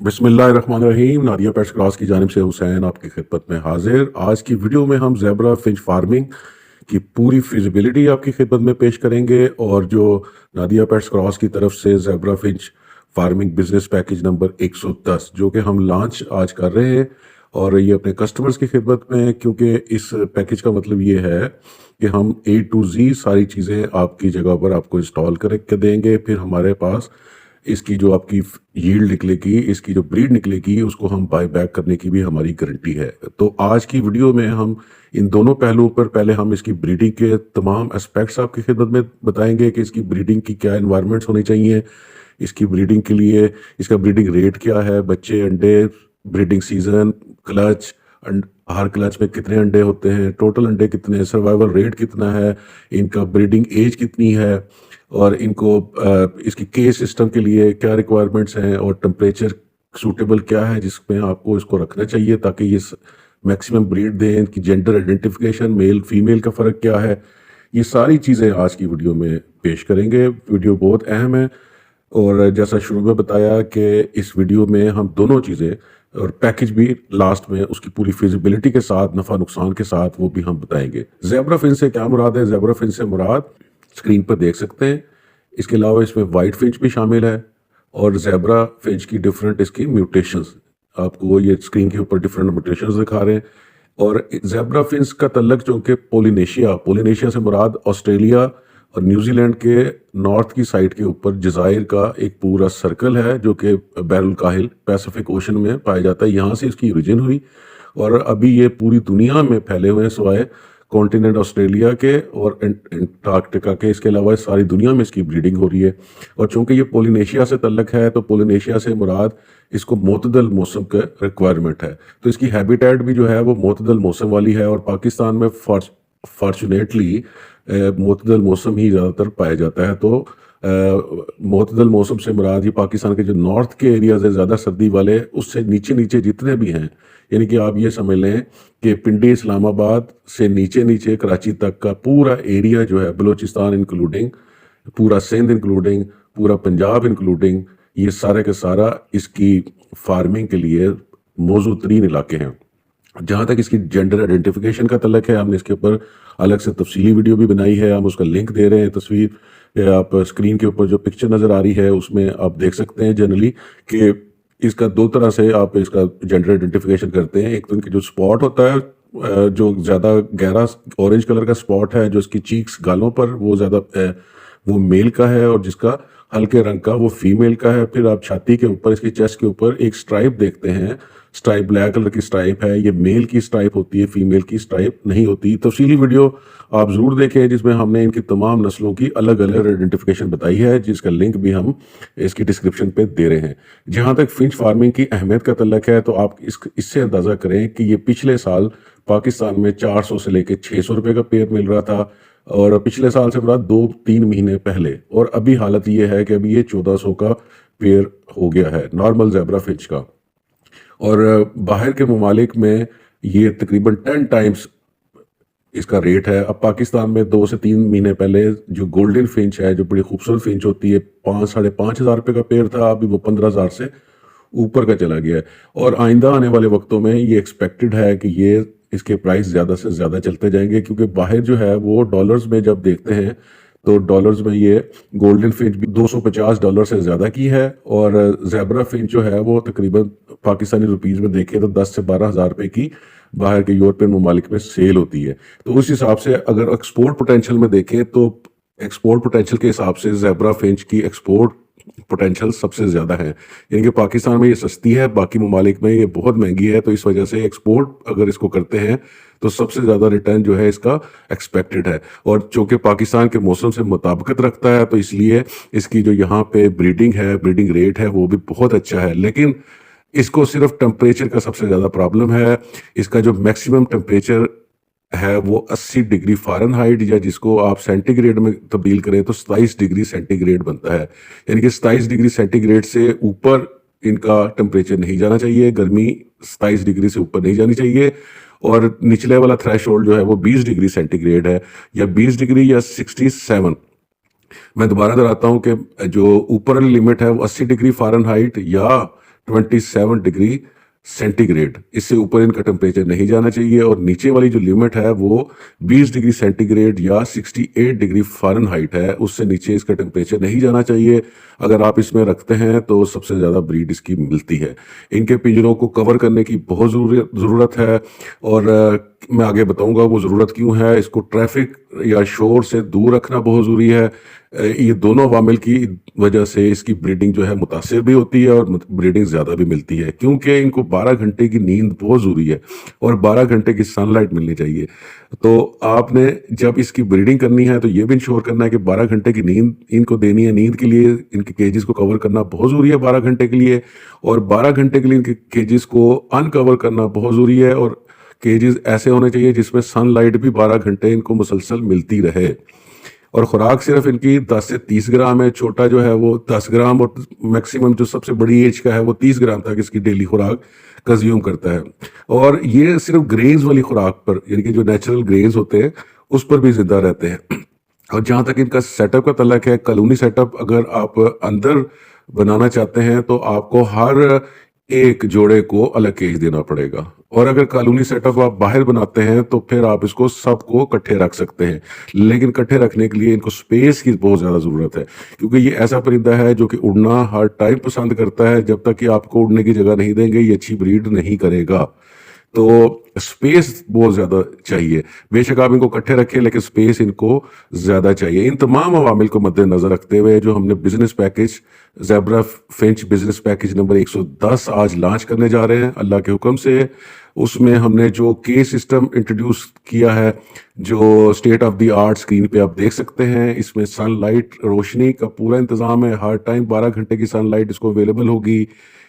बिस्मिल्लाहिर्रहमानिर्रहीम। Nadia pets cross की जानिब से हुसैन आपकी खिदमत में हाजिर। आज की वीडियो में हम ज़ेब्रा फिंच फार्मिंग की पूरी फिजिबिलिटी आपकी खिदमत में पेश करेंगे और जो नादिया पेट्स क्रॉस की तरफ से zebra Finch farming business package number 110 जो कि हम लॉन्च आज कर रहे हैं और ये अपने कस्टमर्स की खिदमत में है, क्योंकि इस पैकेज का मतलब ये है कि हम A to Z सारी चीज़ें आपकी जगह पर आपको इंस्टॉल करके देंगे। फिर हमारे पास इसकी जो आपकी यील्ड निकलेगी, इसकी जो ब्रीड निकलेगी, उसको हम बाय बैक करने की भी हमारी गारंटी है। तो आज की वीडियो में हम इन दोनों पहलुओं पर पहले हम इसकी ब्रीडिंग के तमाम एस्पेक्ट्स आपकी खिदमत में बताएंगे कि इसकी ब्रीडिंग की क्या एनवायरनमेंट्स होनी चाहिए, इसकी ब्रीडिंग के लिए इसका ब्रीडिंग रेट क्या है, बच्चे, अंडे, ब्रीडिंग सीजन, क्लच, हर क्लच में कितने अंडे होते हैं, टोटल अंडे कितने हैं, सर्वाइवल रेट कितना है, इनका ब्रीडिंग एज कितनी है और इनको इसकी केज सिस्टम के लिए क्या रिक्वायरमेंट्स हैं और टेम्परेचर सूटेबल क्या है जिसमें आपको इसको रखना चाहिए ताकि ये मैक्सिमम ब्रीड दें। इनकी जेंडर आइडेंटिफिकेशन, मेल फीमेल का फ़र्क क्या है, ये सारी चीज़ें आज की वीडियो में पेश करेंगे। वीडियो बहुत अहम है और जैसा शुरू में बताया कि इस वीडियो में हम दोनों चीज़ें और पैकेज भी लास्ट में उसकी पूरी फिजिबिलिटी के साथ, नफ़ा नुकसान के साथ, वो भी हम बताएंगे। ज़ेब्रा फिंच से क्या मुराद है? ज़ेब्रा फिंच से मुराद स्क्रीन पर देख सकते हैं। इसके अलावा इसमें वाइट फिंच भी शामिल है और ज़ेब्रा फिंच की डिफरेंट इसकी म्यूटेशंस, आपको ये स्क्रीन के ऊपर डिफरेंट म्यूटेशंस दिखा रहे हैं। और ज़ेब्रा फिंच का तल्लक चूँकि पोलिनेशिया से मुराद ऑस्ट्रेलिया और न्यूजीलैंड के नॉर्थ की साइड के ऊपर जज़ायर का एक पूरा सर्कल है जो कि बैरुल काहिल पैसिफिक ओशन में पाया जाता है। यहाँ से इसकी ओरिजिन हुई और अभी ये पूरी दुनिया में फैले हुए हैं सिवाय कॉन्टिनेंट ऑस्ट्रेलिया के और अंटार्कटिका के। इसके अलावा सारी दुनिया में इसकी ब्रीडिंग हो रही है। और चूंकि ये पोलिनेशिया से तल्लक है तो पोलिनेशिया से मुराद इसको मोतदल मौसम का रिक्वायरमेंट है, तो इसकी हैबिटेट भी जो है वो मोतदल मौसम वाली है। और पाकिस्तान में फॉर्चुनेटली मोतदल मौसम ही ज़्यादातर पाया जाता है। तो मोतदल मौसम से मुराद ये पाकिस्तान के जो नॉर्थ के एरियाज है ज़्यादा सर्दी वाले, उससे नीचे नीचे जितने भी हैं, यानी कि आप ये समझ लें कि पिंडी इस्लामाबाद से नीचे नीचे कराची तक का पूरा एरिया जो है, बलूचिस्तान इंक्लूडिंग, पूरा सिंध इंक्लूडिंग, पूरा पंजाब इंक्लूडिंग, ये सारे का सारा इसकी फार्मिंग के लिए मौजूद तरीन इलाके हैं। जहाँ तक इसकी जेंडर आइडेंटिफिकेशन का तल्लक है, हमने इसके ऊपर अलग से तफसीली वीडियो भी बनाई है, हम उसका लिंक दे रहे हैं। तस्वीर आप स्क्रीन के ऊपर जो पिक्चर नज़र आ रही है उसमें आप देख सकते हैं जनरली कि इसका दो तरह से आप इसका जेंडर आइडेंटिफिकेशन करते हैं। एक तो इनकी जो स्पॉट होता है, जो ज़्यादा गहरा ऑरेंज कलर का स्पॉट है जो इसकी चीक्स, गालों पर, वो ज़्यादा वो मेल का है और जिसका हल्के रंग का वो फीमेल का है। फिर आप छाती के ऊपर, इसकी चेस्ट के ऊपर एक स्ट्राइप देखते हैं, स्ट्राइप ब्लैक कलर की स्ट्राइप है, ये मेल की स्ट्राइप होती है, फीमेल की स्ट्राइप नहीं होती। तफसीली वीडियो आप ज़रूर देखें जिसमें हमने इनकी तमाम नस्लों की अलग अलग आइडेंटिफिकेशन बताई है, जिसका लिंक भी हम इसकी डिस्क्रिप्शन पे दे रहे हैं। जहाँ तक फिंच फार्मिंग की अहमियत का तल्लक है तो आप इससे अंदाज़ा करें कि ये पिछले साल पाकिस्तान में 400 से लेकर 600 रुपये का पेयर मिल रहा था और पिछले साल से मुराद 2-3 महीने पहले, और अभी हालत ये है कि अभी ये 1400 का पेयर हो गया है नॉर्मल ज़ेब्रा फिंच का। और बाहर के ममालिक में ये तकरीबन 10 टाइम्स इसका रेट है। अब पाकिस्तान में 2 से 3 महीने पहले जो गोल्डन फिंच है, जो बड़ी खूबसूरत फिंच होती है, 5-5.5 हज़ार रुपये का पेयर था, अभी वो 15,000 से ऊपर का चला गया है। और आइंदा आने वाले वक्तों में ये एक्सपेक्टेड है कि ये इसके प्राइस ज़्यादा से ज़्यादा चलते जाएंगे, क्योंकि बाहर जो है वो डॉलर्स में जब देखते हैं तो डॉलर्स में ये गोल्डन फिंच भी $250 से ज़्यादा की है और ज़ेब्रा फिंच जो है वो तकरीबन पाकिस्तानी रुपीज़ में देखें तो 10 से 12 हज़ार रुपये की बाहर के यूरोपियन ममालिक में सेल होती है। तो उस हिसाब से अगर एक्सपोर्ट पोटेंशियल में देखें तो एक्सपोर्ट पोटेंशियल के हिसाब से ज़ेब्रा फिंच की एक्सपोर्ट पोटेंशियल सबसे ज़्यादा है। यानी कि पाकिस्तान में ये सस्ती है, बाकी ममालिक में ये बहुत महंगी है, तो इस वजह से एक्सपोर्ट अगर इसको करते हैं तो सबसे ज़्यादा रिटर्न जो है इसका एक्सपेक्टेड है। और चूँकि पाकिस्तान के मौसम से मुताबिकत रखता है तो इसलिए इसकी जो यहाँ पे ब्रीडिंग है, ब्रीडिंग रेट है, वो भी बहुत अच्छा है। लेकिन इसको सिर्फ टेम्परेचर का सबसे ज़्यादा प्रॉब्लम है। इसका जो मैक्सिमम टेम्परेचर है वो 80 डिग्री फ़ारेनहाइट, या जिसको आप सेंटीग्रेड में तब्दील करें तो 27 डिग्री सेंटीग्रेड बनता है। यानी कि 27 डिग्री सेंटीग्रेड से ऊपर इनका टेम्परेचर नहीं जाना चाहिए, गर्मी 27 डिग्री से ऊपर नहीं जानी चाहिए। और निचले वाला थ्रेश होल्ड जो है वो 20 डिग्री सेंटीग्रेड है, या 20 डिग्री या 67। मैं दोबारा दोहराता हूँ कि जो ऊपर वाली लिमिट है वो 80 डिग्री फ़ारेनहाइट या 27 डिग्री सेंटीग्रेड, इससे ऊपर इनका टेम्परेचर नहीं जाना चाहिए। और नीचे वाली जो लिमिट है वो 20 डिग्री सेंटीग्रेड या 68 डिग्री फ़ारेनहाइट है, उससे नीचे इसका टेम्परेचर नहीं जाना चाहिए। अगर आप इसमें रखते हैं तो सबसे ज़्यादा ब्रीड इसकी मिलती है। इनके पिंजरों को कवर करने की बहुत ज़रूरत है, और मैं आगे बताऊंगा वो ज़रूरत क्यों है। इसको ट्रैफिक या शोर से दूर रखना बहुत ज़रूरी है। ये दोनों अवामिल की वजह से इसकी ब्रीडिंग जो है मुतासिर भी होती है और ब्रीडिंग ज़्यादा भी मिलती है, क्योंकि इनको 12 घंटे की नींद बहुत ज़रूरी है और 12 घंटे की सनलाइट मिलनी चाहिए। तो आपने जब इसकी ब्रीडिंग करनी है तो ये भी इंश्योर करना है कि 12 घंटे की नींद इनको देनी है। नींद के लिए इनके केजेस को कवर करना बहुत ज़रूरी है 12 घंटे के लिए, और 12 घंटे के लिए इनके केजेस को अनकवर करना बहुत ज़रूरी है। और केजेस ऐसे होने चाहिए जिसमें सनलाइट भी 12 घंटे इनको मुसलसल मिलती रहे। और खुराक सिर्फ इनकी 10 से 30 ग्राम है। छोटा जो है वो 10 ग्राम, और मैक्सिमम जो सबसे बड़ी एज का है वो 30 ग्राम तक इसकी डेली खुराक कंज्यूम करता है। और ये सिर्फ ग्रेन्स वाली खुराक पर, यानी कि जो नेचुरल ग्रेन्स होते हैं उस पर भी जिंदा रहते हैं। और जहाँ तक इनका सेटअप का तल्लक है, कॉलोनी सेटअप अगर आप अंदर बनाना चाहते हैं तो आपको हर एक जोड़े को अलग केज देना पड़ेगा। और अगर कॉलोनी सेटअप आप बाहर बनाते हैं तो फिर आप इसको सबको इकट्ठे रख सकते हैं, लेकिन इकट्ठे रखने के लिए इनको स्पेस की बहुत ज़्यादा ज़रूरत है, क्योंकि ये ऐसा परिंदा है जो कि उड़ना हर टाइम पसंद करता है। जब तक कि आपको उड़ने की जगह नहीं देंगे ये अच्छी ब्रीड नहीं करेगा। तो स्पेस बहुत ज़्यादा चाहिए। बेशक आप इनको इकट्ठे रखें, लेकिन स्पेस इनको ज़्यादा चाहिए। इन तमाम अवामिल को मद्देनज़र रखते हुए जो हमने business package zebra Finch business package number 110 आज लॉन्च करने जा रहे हैं अल्लाह के हुक्म से, उसमें हमने जो के सिस्टम इंट्रोड्यूस किया है, जो state of the art screen पे आप देख सकते हैं। इसमें सनलाइट रोशनी का पूरा इंतज़ाम है, हर टाइम 12 घंटे की सनलाइट इसको अवेलेबल होगी।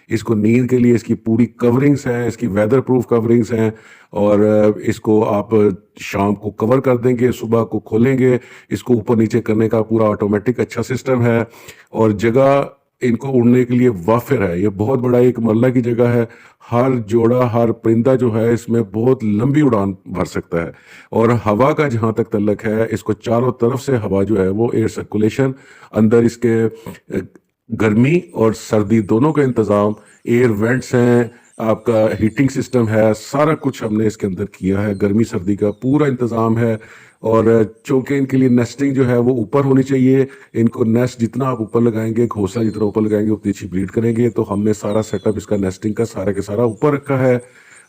इसको नींद के लिए इसकी पूरी कवरिंग्स हैं, इसकी वेदर प्रूफ कवरिंग्स हैं, और इसको आप शाम को कवर कर देंगे, सुबह को खोलेंगे। इसको ऊपर नीचे करने का पूरा ऑटोमेटिक अच्छा सिस्टम है, और जगह इनको उड़ने के लिए वाफिर है। ये बहुत बड़ा एक मरला की जगह है। हर जोड़ा, हर परिंदा जो है इसमें बहुत लंबी उड़ान भर सकता है। और हवा का जहाँ तक तल्लक है, इसको चारों तरफ से हवा जो है वो एयर सर्कुलेशन, अंदर इसके गर्मी और सर्दी दोनों का इंतज़ाम, एयर वेंट्स हैं, आपका हीटिंग सिस्टम है, सारा कुछ हमने इसके अंदर किया है। गर्मी सर्दी का पूरा इंतज़ाम है। और चूँकि इनके लिए नेस्टिंग जो है वो ऊपर होनी चाहिए, इनको नेस्ट जितना आप ऊपर लगाएंगे, घोंसला जितना ऊपर लगाएंगे उतनी अच्छी ब्रीड करेंगे। तो हमने सारा सेटअप इसका नेस्टिंग का सारा के सारा ऊपर रखा है।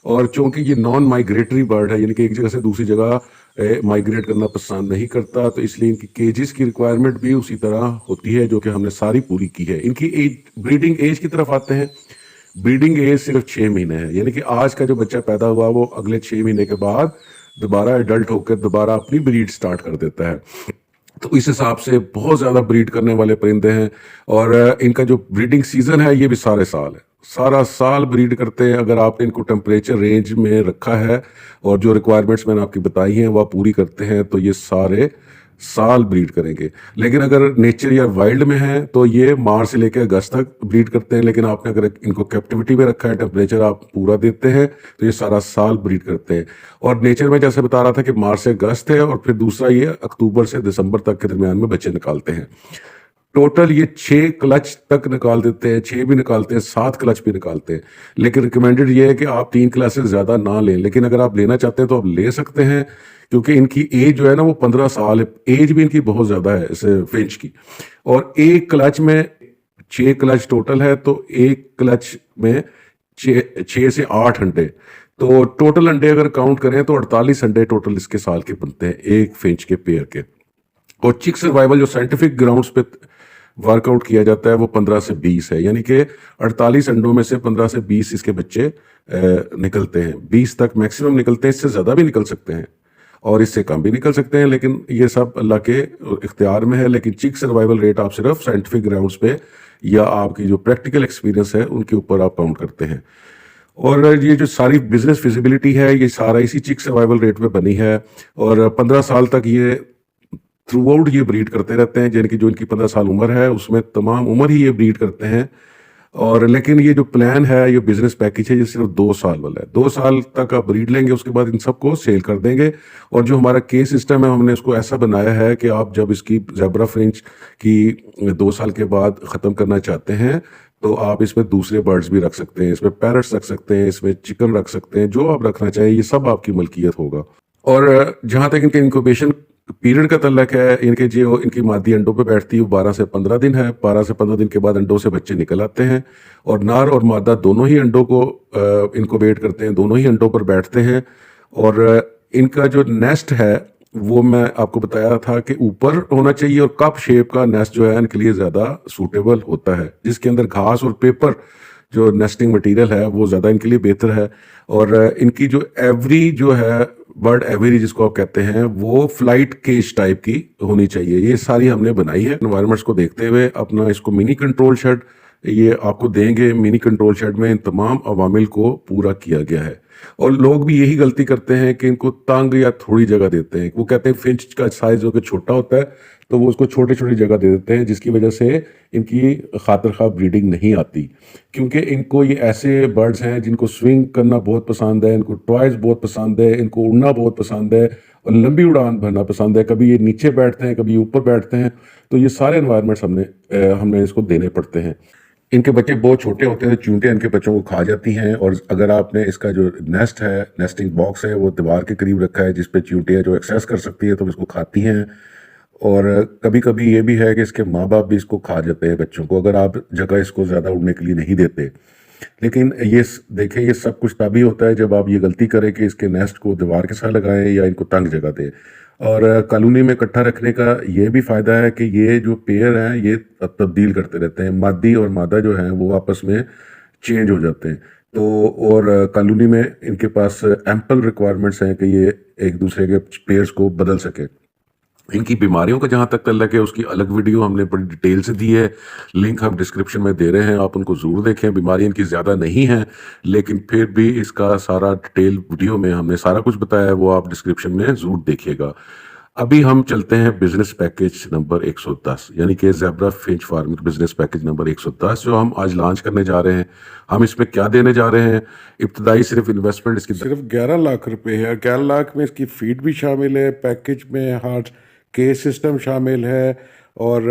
और चूँकि ये नॉन माइग्रेटरी बर्ड है, यानी कि एक जगह से दूसरी जगह माइग्रेट करना पसंद नहीं करता, तो इसलिए इनकी केजेस की रिक्वायरमेंट भी उसी तरह होती है, जो कि हमने सारी पूरी की है। इनकी एज, ब्रीडिंग एज की तरफ आते हैं। ब्रीडिंग एज सिर्फ 6 महीने है, यानी कि आज का जो बच्चा पैदा हुआ वो अगले 6 महीने के बाद दोबारा एडल्ट होकर दोबारा अपनी ब्रीड स्टार्ट कर देता है। तो इस हिसाब से बहुत ज़्यादा ब्रीड करने वाले परिंदे हैं। और इनका जो ब्रीडिंग सीजन है ये भी सारे साल है, सारा साल ब्रीड करते हैं। अगर आपने इनको टेम्परेचर रेंज में रखा है और जो रिक्वायरमेंट्स मैंने आपकी बताई हैं वह पूरी करते हैं तो ये सारे साल ब्रीड करेंगे। लेकिन अगर नेचर या वाइल्ड में है तो ये मार्च से लेकर अगस्त तक ब्रीड करते हैं। लेकिन आपने अगर इनको कैप्टिविटी में रखा है, टेम्परेचर आप पूरा देते हैं, तो ये सारा साल ब्रीड करते हैं। और नेचर में जैसे बता रहा था कि मार्च से अगस्त है, और फिर दूसरा ये अक्टूबर से दिसंबर तक के दरमियान में बच्चे निकालते हैं। टोटल ये 6 क्लच तक निकाल देते हैं, 6 भी निकालते हैं, 7 क्लच भी निकालते हैं। लेकिन रिकमेंडेड ये है कि आप 3 क्लच से ज़्यादा ना लें, लेकिन अगर आप लेना चाहते हैं तो आप ले सकते हैं, क्योंकि इनकी एज जो है ना वो 15 साल है। एज भी इनकी बहुत ज़्यादा है इस फिंच की। और एक क्लच में 6 क्लच टोटल है, तो एक क्लच में 6 से 8 अंडे, तो टोटल अंडे अगर काउंट करें तो 48 अंडे टोटल इसके साल के बनते हैं एक फिंच के पेयर के। और चिक सर्वाइवल जो साइंटिफिक ग्राउंड्स पे वर्कआउट किया जाता है वो 15 से 20 है, यानी कि 48 अंडों में से 15 से 20 इसके बच्चे निकलते हैं। 20 तक मैक्सिमम निकलते हैं, इससे ज़्यादा भी निकल सकते हैं और इससे कम भी निकल सकते हैं, लेकिन ये सब अल्लाह के इख्तियार में है। लेकिन चिक सर्वाइवल रेट आप सिर्फ साइंटिफिक ग्राउंड्स पे या आपकी जो प्रैक्टिकल एक्सपीरियंस है उनके ऊपर आप काउंट करते हैं। और ये जो सारी बिजनेस फिजिबिलिटी है ये सारा इसी चिक सर्वाइवल रेट पे बनी है। और 15 साल तक ये थ्रू आउट ये ब्रीड करते रहते हैं, यानी कि जो इनकी 15 साल उम्र है उसमें तमाम उम्र ही ये ब्रीड करते हैं। और लेकिन ये जो प्लान है, ये बिजनेस पैकेज है, ये सिर्फ 2 साल वाला है। 2 साल तक आप ब्रीड लेंगे, उसके बाद इन सबको सेल कर देंगे। और जो हमारा केस सिस्टम है हमने उसको ऐसा बनाया है कि आप जब इसकी ज़ेब्रा फिंच की 2 साल के बाद ख़त्म करना चाहते हैं तो आप इसमें दूसरे बर्ड्स भी रख सकते हैं, इसमें पैरट्स रख सकते हैं, इसमें चिकन रख सकते हैं, जो आप रखना चाहिए ये सब आपकी मलकियत होगा। और जहाँ तक इनके इंक्यूबेशन पीरियड का तल्लक है, इनके जो इनकी मादी अंडों पे बैठती है वो 12 से 15 दिन है। 12 से 15 दिन के बाद अंडों से बच्चे निकल आते हैं और नार और मादा दोनों ही अंडों को इनक्यूबेट करते हैं, दोनों ही अंडों पर बैठते हैं। और इनका जो नेस्ट है वो मैं आपको बताया था कि ऊपर होना चाहिए, और कप शेप का नेस्ट जो है इनके लिए ज़्यादा सूटेबल होता है, जिसके अंदर घास और पेपर जो नेस्टिंग मटेरियल है वो ज़्यादा इनके लिए बेहतर है। और इनकी जो एवरी जो है बर्ड एवरी जिसको आप कहते हैं वो फ्लाइट केज टाइप की होनी चाहिए। ये सारी हमने बनाई है एनवायरमेंट्स को देखते हुए। अपना इसको मिनी कंट्रोल शेड ये आपको देंगे। मिनी कंट्रोल शेड में इन तमाम अवामिल को पूरा किया गया है। और लोग भी यही गलती करते हैं कि इनको तंग या थोड़ी जगह देते हैं। वो कहते हैं फिंच का साइज होकर छोटा होता है तो वो उसको छोटी छोटी जगह दे देते हैं, जिसकी वजह से इनकी खातिर खा ब्रीडिंग नहीं आती। क्योंकि इनको ये ऐसे बर्ड्स हैं जिनको स्विंग करना बहुत पसंद है, इनको टॉयज बहुत पसंद है, इनको उड़ना बहुत पसंद है और लंबी उड़ान भरना पसंद है। कभी ये नीचे बैठते हैं, कभी ऊपर बैठते हैं, तो ये सारे एनवायरनमेंट्स हमने इसको देने पड़ते हैं। इनके बच्चे बहुत छोटे होते हैं, चींटियां इनके बच्चों को खा जाती हैं। और अगर आपने इसका जो नेस्ट है, नेस्टिंग बॉक्स है, वो दीवार के करीब रखा है जिस पे चींटियां जो एक्सेस कर सकती है तो इसको खाती हैं। और कभी कभी ये भी है कि इसके माँ बाप भी इसको खा जाते हैं बच्चों को, अगर आप जगह इसको ज़्यादा उड़ने के लिए नहीं देते। लेकिन ये देखें, ये सब कुछ तभी होता है जब आप ये गलती करें कि इसके नेस्ट को दीवार के साथ लगाएं या इनको तंग जगह दें। और कॉलोनी में इकट्ठा रखने का ये भी फ़ायदा है कि ये जो पेयर हैं ये तब्दील करते रहते हैं। मादी और मादा जो हैं वो आपस में चेंज हो जाते हैं। तो और कॉलोनी में इनके पास एम्पल रिक्वायरमेंट्स हैं कि ये एक दूसरे के पेयर्स को बदल सके। इनकी बीमारियों का जहाँ तक तल्लक है उसकी अलग वीडियो हमने बड़ी डिटेल से दी है, लिंक हम डिस्क्रिप्शन में दे रहे हैं, आप उनको ज़रूर देखें। बीमारी इनकी ज़्यादा नहीं है लेकिन फिर भी इसका सारा डिटेल वीडियो में हमने सारा कुछ बताया है, वो आप डिस्क्रिप्शन में ज़रूर देखिएगा। अभी हम चलते हैं बिजनेस पैकेज नंबर 110, यानी कि zebra Finch farming business package number 110 जो हम आज लॉन्च करने जा रहे हैं। हम इसमें क्या देने जा रहे हैं? इब्तदाई सिर्फ इन्वेस्टमेंट इसकी सिर्फ 11 लाख रुपए है। 11 लाख में इसकी फीड भी शामिल है, पैकेज में हार्ट केस सिस्टम शामिल है और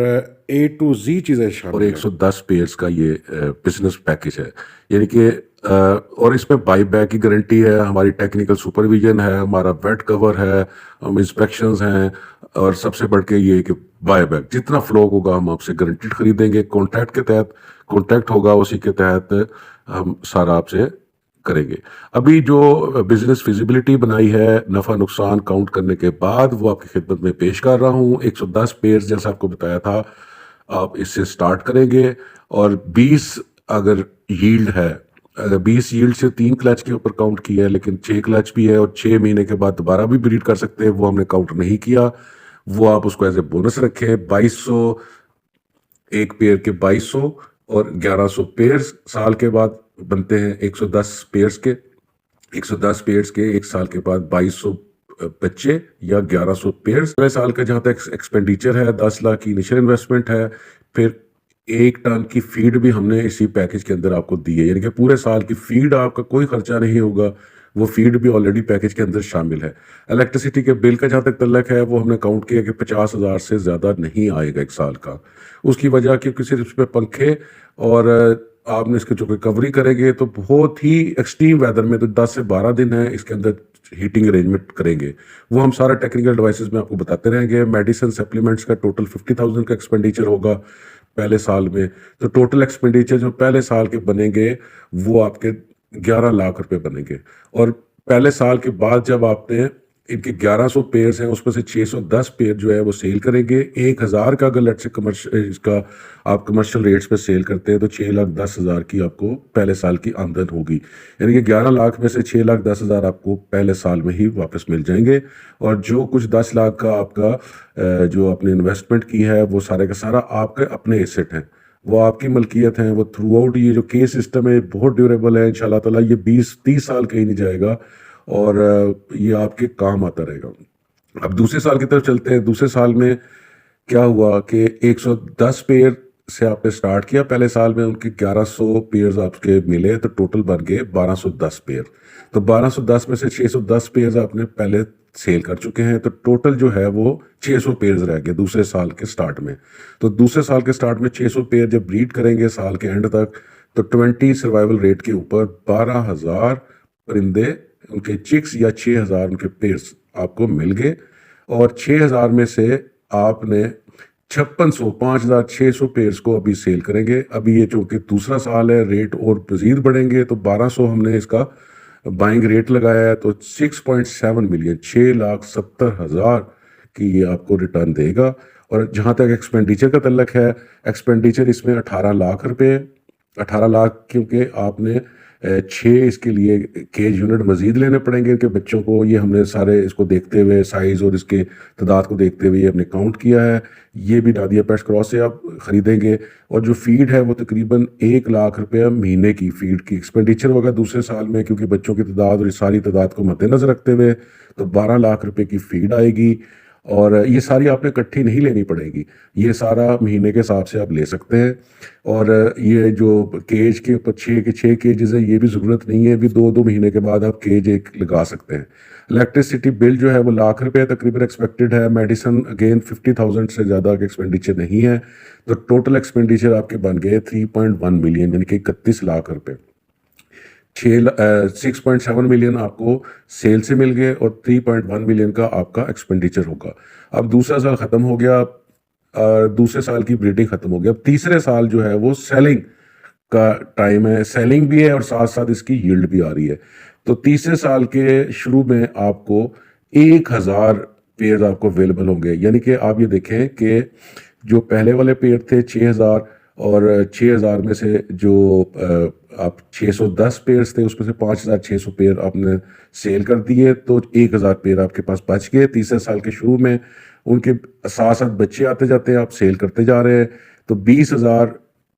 A to Z चीज़ें शामिल और 110 पेयर्स का ये बिजनेस पैकेज है। यानी कि और इसमें बाई बैक की गारंटी है, हमारी टेक्निकल सुपरविजन है, हमारा वेट कवर है, हम इंस्पेक्शंस हैं, और सबसे बढ़ के ये कि बाय बैक जितना फ्लो होगा हम आपसे गारंटीड खरीदेंगे। कॉन्ट्रैक्ट के तहत कॉन्ट्रैक्ट होगा, उसी के तहत हम सारा आपसे करेंगे। अभी जो बिजनेस फिजिबिलिटी बनाई है नफ़ा नुकसान काउंट करने के बाद वो आपकी खिदमत में पेश कर रहा हूँ। 110 पेयर्स जैसा आपको बताया था, आप इससे स्टार्ट करेंगे। और 20 अगर यील्ड है, अगर 20 यील्ड से 3 क्लच के ऊपर काउंट किया है, लेकिन 6 क्लच भी है और 6 महीने के बाद दोबारा भी ब्रीड कर सकते हैं, वो हमने काउंट नहीं किया, वो आप उसको एज ए बोनस रखें। 2200 एक पेयर के 2200 और 1100 पेयर्स साल के बाद बनते हैं 110 पेयर्स के। 110 पेयर्स के एक साल के बाद 2200 बच्चे या 1100 पेयर्स। पहले साल का जहाँ तक एक्सपेंडिचर है 10 लाख की इनिशियल इन्वेस्टमेंट है, फिर 1 टन की फीड भी हमने इसी पैकेज के अंदर आपको दी है। यानी कि पूरे साल की फीड आपका कोई खर्चा नहीं होगा, वो फीड भी ऑलरेडी पैकेज के अंदर शामिल है। इलेक्ट्रिसिटी के बिल का जहाँ तक तल्लक है वो हमने काउंट किया कि 50,000 से ज़्यादा नहीं आएगा एक साल का। उसकी वजह क्योंकि सिर्फ इस पर पंखे और आपने इसके जो रिकवरी करेंगे तो बहुत ही एक्सट्रीम वेदर में तो 10 से 12 दिन है इसके अंदर हीटिंग अरेंजमेंट करेंगे, वो हम सारा टेक्निकल डिवाइसेस में आपको बताते रहेंगे। मेडिसिन सप्लीमेंट्स का टोटल 50,000 का एक्सपेंडिचर होगा पहले साल में। तो टोटल एक्सपेंडिचर जो पहले साल के बनेंगे वो आपके 11 लाख रुपए बनेंगे। और पहले साल के बाद जब आपने इनके 1100 पेयर्स हैं उसमें से 610 पेयर जो है वो सेल करेंगे। 1000 का अगर लेट से कमर्शियल इसका आप कमर्शियल रेट्स पे सेल करते हैं तो 6,10,000 की आपको पहले साल की आमदन होगी। यानी कि 11 लाख में से 6,10,000 आपको पहले साल में ही वापस मिल जाएंगे। और जो कुछ 10 लाख का आपका जो आपने इन्वेस्टमेंट की है वो सारे का सारा आपके अपने एसेट हैं, वो आपकी मलकियत हैं। वो थ्रू आउट ये जो केस सिस्टम है बहुत ड्यूरेबल है, इंशाल्लाह ताला ये 20-30 साल कहीं नहीं जाएगा और ये आपके काम आता रहेगा। अब दूसरे साल की तरफ चलते हैं। दूसरे साल में क्या हुआ कि 110 पेयर से आपने स्टार्ट किया, पहले साल में उनके 1100 पेयर्स आपके मिले तो टोटल बन गए 1210 पेयर। तो 1210 में से 610 पेयर्स आपने पहले سیل کر چکے ہیں. تو ٹوٹل جو ہے وہ 600 پیئرز رہ گئے دوسرے سال کے سٹارٹ میں. تو دوسرے سال کے سٹارٹ میں 600 پیئر جب بریڈ کریں گے سال کے اینڈ تک تو 20 سروائیول ریٹ کے اوپر 12,000 پرندے ان کے چکس یا 6,000 ان کے پیئرز آپ کو مل گئے. اور 6,000 میں سے آپ نے 5,600 پیئرز کو ابھی سیل کریں گے. ابھی یہ چونکہ دوسرا سال ہے ریٹ اور مزید بڑھیں گے تو 1,200 ہم نے اس کا بائنگ ریٹ لگایا ہے. تو 6.7 ملین 6,70,000 کی یہ آپ کو ریٹرن دے گا. اور جہاں تک ایکسپینڈیچر کا تعلق ہے ایکسپینڈیچر اس میں 18 لاکھ روپے 18 لاکھ کیونکہ آپ نے 6 اس کے لیے کیج یونٹ مزید لینے پڑیں گے کہ بچوں کو یہ ہم نے سارے اس کو دیکھتے ہوئے سائز اور اس کے تعداد کو دیکھتے ہوئے یہ ہم نے کاؤنٹ کیا ہے. یہ بھی نادیہ پیٹس کراس سے آپ خریدیں گے. اور جو فیڈ ہے وہ تقریباً 1 لاکھ روپیہ مہینے کی فیڈ کی ایکسپینڈیچر ہوگا دوسرے سال میں کیونکہ بچوں کی تعداد اور اس ساری تعداد کو مد نظر رکھتے ہوئے. تو 12 لاکھ روپے کی فیڈ آئے گی. اور یہ ساری آپ نے اکٹھی نہیں لینی پڑے گی, یہ سارا مہینے کے حساب سے آپ لے سکتے ہیں. اور یہ جو کیج کے اوپر 6 کیجز ہیں یہ بھی ضرورت نہیں ہے, بھی 2 مہینے کے بعد آپ کیج ایک لگا سکتے ہیں. الیکٹریسٹی بل جو ہے وہ لاکھ روپے تقریباً ایکسپیکٹڈ ہے. میڈیسن اگین 50,000 سے زیادہ کا ایکسپینڈیچر نہیں ہے. تو ٹوٹل ایکسپینڈیچر آپ کے بن گئے 3.1 ملین یعنی کہ 31 لاکھ روپے. 6.7 ملین آپ کو سیل سے مل گئے اور 3.1 ملین کا آپ کا ایکسپینڈیچر ہوگا. اب دوسرا سال ختم ہو گیا, دوسرے سال کی بریڈنگ ختم ہو گیا. اب تیسرے سال جو ہے وہ سیلنگ کا ٹائم ہے, سیلنگ بھی ہے اور ساتھ ساتھ اس کی ییلڈ بھی آ رہی ہے. تو تیسرے سال کے شروع میں آپ کو 1,000 پیئر آپ کو اویلیبل ہوں گے. یعنی کہ آپ یہ دیکھیں کہ جو پہلے والے پیئر تھے 6,000 اور 6,000 میں سے جو آپ 610 پیئرز تھے اس میں سے 5,600 پیئر آپ نے سیل کر دیے تو 1,000 پیئر آپ کے پاس بچ گئے. تیسرے سال کے شروع میں ان کے ساتھ ساتھ بچے آتے جاتے ہیں, آپ سیل کرتے جا رہے ہیں. تو 20,000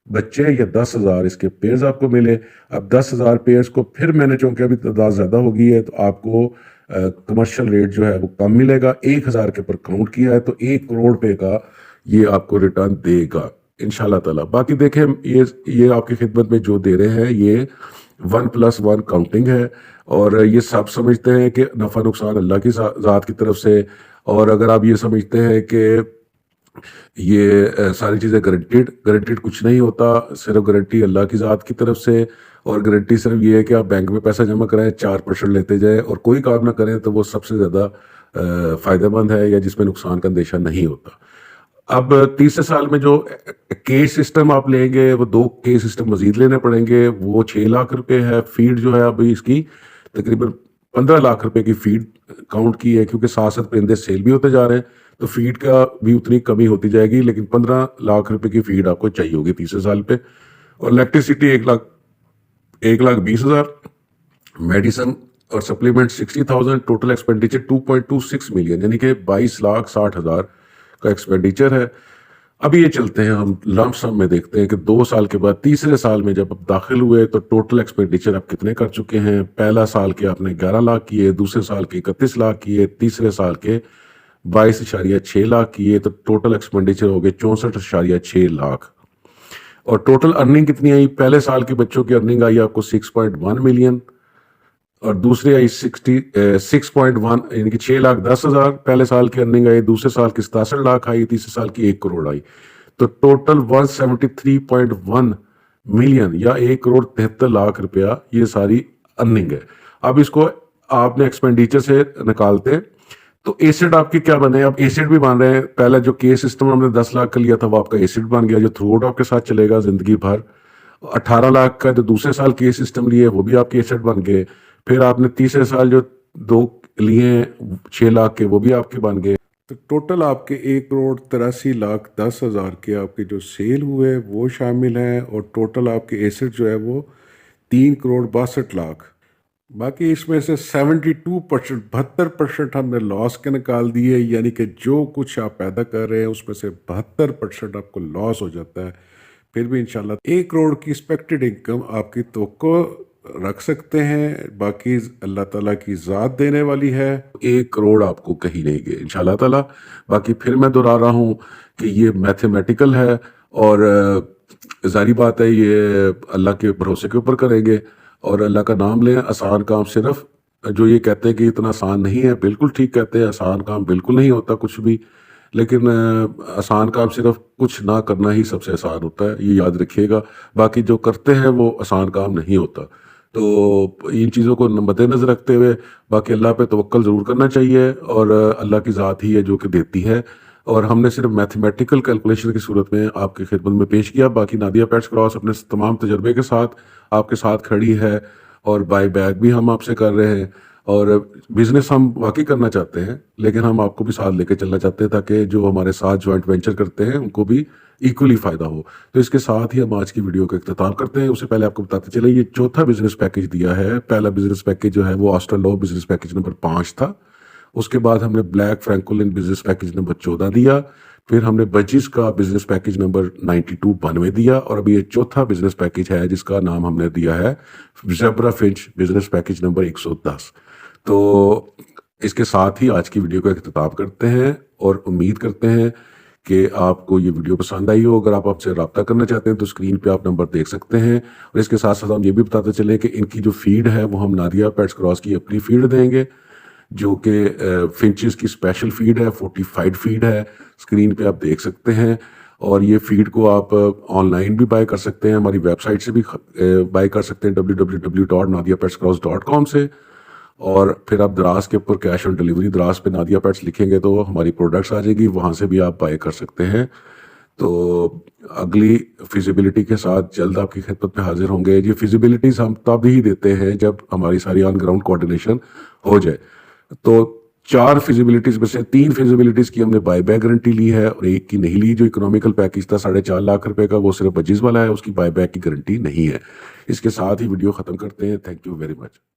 بچے یا 10,000 اس کے پیئرز آپ کو ملے. اب 10,000 پیئرز کو پھر میں نے چونکہ ابھی تعداد زیادہ ہو گئی ہے تو آپ کو کمرشل ریٹ جو ہے وہ کم ملے گا. 1,000 کے پر کاؤنٹ کیا ہے تو 1 کروڑ روپے کا یہ آپ کو ریٹرن دے گا انشاءاللہ تعالیٰ. باقی دیکھیں یہ آپ کی خدمت میں جو دے رہے ہیں یہ 1+1 کاؤنٹنگ ہے اور یہ سب سمجھتے ہیں کہ نفع نقصان اللہ کی ذات کی طرف سے. اور اگر آپ یہ سمجھتے ہیں کہ یہ ساری چیزیں گارنٹیڈ کچھ نہیں ہوتا, صرف گارنٹی اللہ کی ذات کی طرف سے. اور گارنٹی صرف یہ ہے کہ آپ بینک میں پیسہ جمع کرائیں 4% لیتے جائیں اور کوئی کام نہ کریں تو وہ سب سے زیادہ فائدہ مند ہے یا جس میں نقصان کا اندیشہ نہیں ہوتا. اب تیسرے سال میں جو کیج سسٹم آپ لیں گے وہ 2 کیج سسٹم مزید لینے پڑیں گے, وہ 6 لاکھ روپے ہے. فیڈ جو ہے ابھی اس کی تقریباً 15 لاکھ روپے کی فیڈ کاؤنٹ کی ہے کیونکہ ساتھ ساتھ پرندے سیل بھی ہوتے جا رہے ہیں تو فیڈ کا بھی اتنی کمی ہوتی جائے گی, لیکن 15 لاکھ روپے کی فیڈ آپ کو چاہیے ہوگی تیسرے سال پہ. اور الیکٹریسٹی 1,20,000, میڈیسن اور سپلیمنٹ 60,000, ٹوٹل ایکسپینڈیچر 2.26 ملین یعنی کہ 22,60,000 کا ایکسپینڈیچر ہے. ابھی یہ چلتے ہیں ہم لمپ سم میں دیکھتے ہیں کہ 2 سال کے بعد تیسرے سال میں جب آپ داخل ہوئے تو ٹوٹل ایکسپینڈیچر آپ کتنے کر چکے ہیں. پہلا سال کے آپ نے 11 لاکھ کیے, دوسرے سال کے 31 لاکھ کیے, تیسرے سال کے 22.6 لاکھ کیے. تو ٹوٹل ایکسپینڈیچر ہو گئے 64.6 لاکھ. اور ٹوٹل ارننگ کتنی آئی, پہلے سال کے بچوں کی ارننگ آئی آپ کو 6.1 ملین اور دوسرے آئی 6.1 یعنی کہ 6,10,000 پہلے سال کی ارننگ آئی, دوسرے سال کی 67 لاکھ آئی, تیسرے سال کی 1 کروڑ آئی. تو ٹوٹل 173.1 ملین یا 1 کروڑ 73 لاکھ روپیہ یہ ساری ارننگ ہے. اب اس کو آپ نے ایکسپینڈیچر سے نکالتے تو ایسڈ آپ کے کیا بنے, اب ایسڈ بھی بن رہے ہیں. پہلا جو کیس سسٹم ہم نے 10 لاکھ کا لیا تھا وہ آپ کا ایسڈ بن گیا جو تھرو آؤٹ آپ کے ساتھ چلے گا زندگی بھر. 18 لاکھ کا جو دوسرے سال کیس سسٹم لیے وہ بھی آپ کے ایسڈ بن گئے. پھر آپ نے تیسرے سال جو 2 لیے 6 لاکھ کے وہ بھی آپ کے بن گئے. تو ٹوٹل آپ کے 1,83,10,000 کے آپ کے جو سیل ہوئے وہ شامل ہیں اور ٹوٹل آپ کے ایسٹ جو ہے وہ 3,62 لاکھ. باقی اس میں سے 72% 72% ہم نے لاس کے نکال دیے, یعنی کہ جو کچھ آپ پیدا کر رہے ہیں اس میں سے 72% آپ کو لاس ہو جاتا ہے. پھر بھی انشاءاللہ 1 کروڑ کی ایکسپیکٹڈ انکم آپ کی توقع رکھ سکتے ہیں. باقی اللہ تعالیٰ کی ذات دینے والی ہے. 1 کروڑ آپ کو کہیں نہیں گئے انشاءاللہ تعالیٰ. باقی پھر میں دہرا رہا ہوں کہ یہ میتھمیٹیکل ہے اور ظاہری بات ہے یہ اللہ کے بھروسے کے اوپر کریں گے اور اللہ کا نام لیں. آسان کام صرف جو یہ کہتے ہیں کہ اتنا آسان نہیں ہے، بالکل ٹھیک کہتے ہیں، آسان کام بالکل نہیں ہوتا کچھ بھی، لیکن آسان کام صرف کچھ نہ کرنا ہی سب سے آسان ہوتا ہے، یہ یاد رکھیے گا، باقی جو کرتے ہیں وہ آسان کام نہیں ہوتا۔ تو ان چیزوں کو مد نظر رکھتے ہوئے باقی اللہ پہ توکل ضرور کرنا چاہیے، اور اللہ کی ذات ہی ہے جو کہ دیتی ہے، اور ہم نے صرف میتھمیٹیکل کیلکولیشن کی صورت میں آپ کی خدمت میں پیش کیا، باقی نادیہ پیٹس کراس اپنے تمام تجربے کے ساتھ آپ کے ساتھ کھڑی ہے، اور بائی بیک بھی ہم آپ سے کر رہے ہیں، اور بزنس ہم واقعی کرنا چاہتے ہیں، لیکن ہم آپ کو بھی ساتھ لے کے چلنا چاہتے ہیں تاکہ جو ہمارے ساتھ جوائنٹ وینچر کرتے ہیں ان کو بھی ایکولی فائدہ ہو۔ تو اس کے ساتھ ہی ہم آج کی ویڈیو کا اختتام کرتے ہیں۔ اس سے پہلے آپ کو بتاتے چلے، یہ چوتھا بزنس پیکیج دیا ہے۔ پہلا بزنس پیکیج جو ہے وہ آسٹر لو بزنس پیکیج نمبر 5 تھا، اس کے بعد ہم نے بلیک فرینکولن بزنس پیکیج نمبر 14 دیا، پھر ہم نے بجز کا بزنس پیکیج نمبر 92 دیا، اور ابھی یہ چوتھا بزنس پیکیج ہے جس کا نام ہم نے دیا ہے زیبرا فنچ بزنس پیکیج نمبر 110۔ تو اس کے ساتھ ہی آج کی ویڈیو کا اختتام کرتے ہیں، اور امید کرتے ہیں کہ آپ کو یہ ویڈیو پسند آئی ہو۔ اگر آپ سے رابطہ کرنا چاہتے ہیں تو اسکرین پہ آپ نمبر دیکھ سکتے ہیں، اور اس کے ساتھ ساتھ ہم یہ بھی بتاتے چلیں کہ ان کی جو فیڈ ہے وہ ہم نادیہ پیٹس کراس کی اپنی فیڈ دیں گے، جو کہ فنچز کی اسپیشل فیڈ ہے، فورٹیفائڈ فیڈ ہے، اسکرین پہ آپ دیکھ سکتے ہیں، اور یہ فیڈ کو آپ آن لائن بھی بائی کر سکتے ہیں، ہماری ویب سائٹ سے بھی بائی کر سکتے ہیں www.nadiapetscross.com سے، اور پھر آپ دراز کے اوپر کیش آن ڈیلیوری دراز پہ نادیہ پیٹس لکھیں گے تو ہماری پروڈکٹس آ جائے گی، وہاں سے بھی آپ بائی کر سکتے ہیں۔ تو اگلی فیزیبلٹی کے ساتھ جلد آپ کی خدمت میں حاضر ہوں گے۔ یہ فیزیبلٹیز ہم تب ہی دیتے ہیں جب ہماری ساری آن گراؤنڈ کوآرڈینیشن ہو جائے۔ تو 4 فیزیبلٹیز میں سے 3 فیزیبلٹیز کی ہم نے بائی بیک گارنٹی لی ہے، اور ایک کی نہیں لی۔ جو اکنامیکل پیکیج تھا 4.5 لاکھ روپے کا، وہ صرف بجز والا ہے، اس کی بائی بیک کی گارنٹی نہیں ہے۔ اس کے ساتھ ہی ویڈیو ختم کرتے ہیں۔ Thank you very much.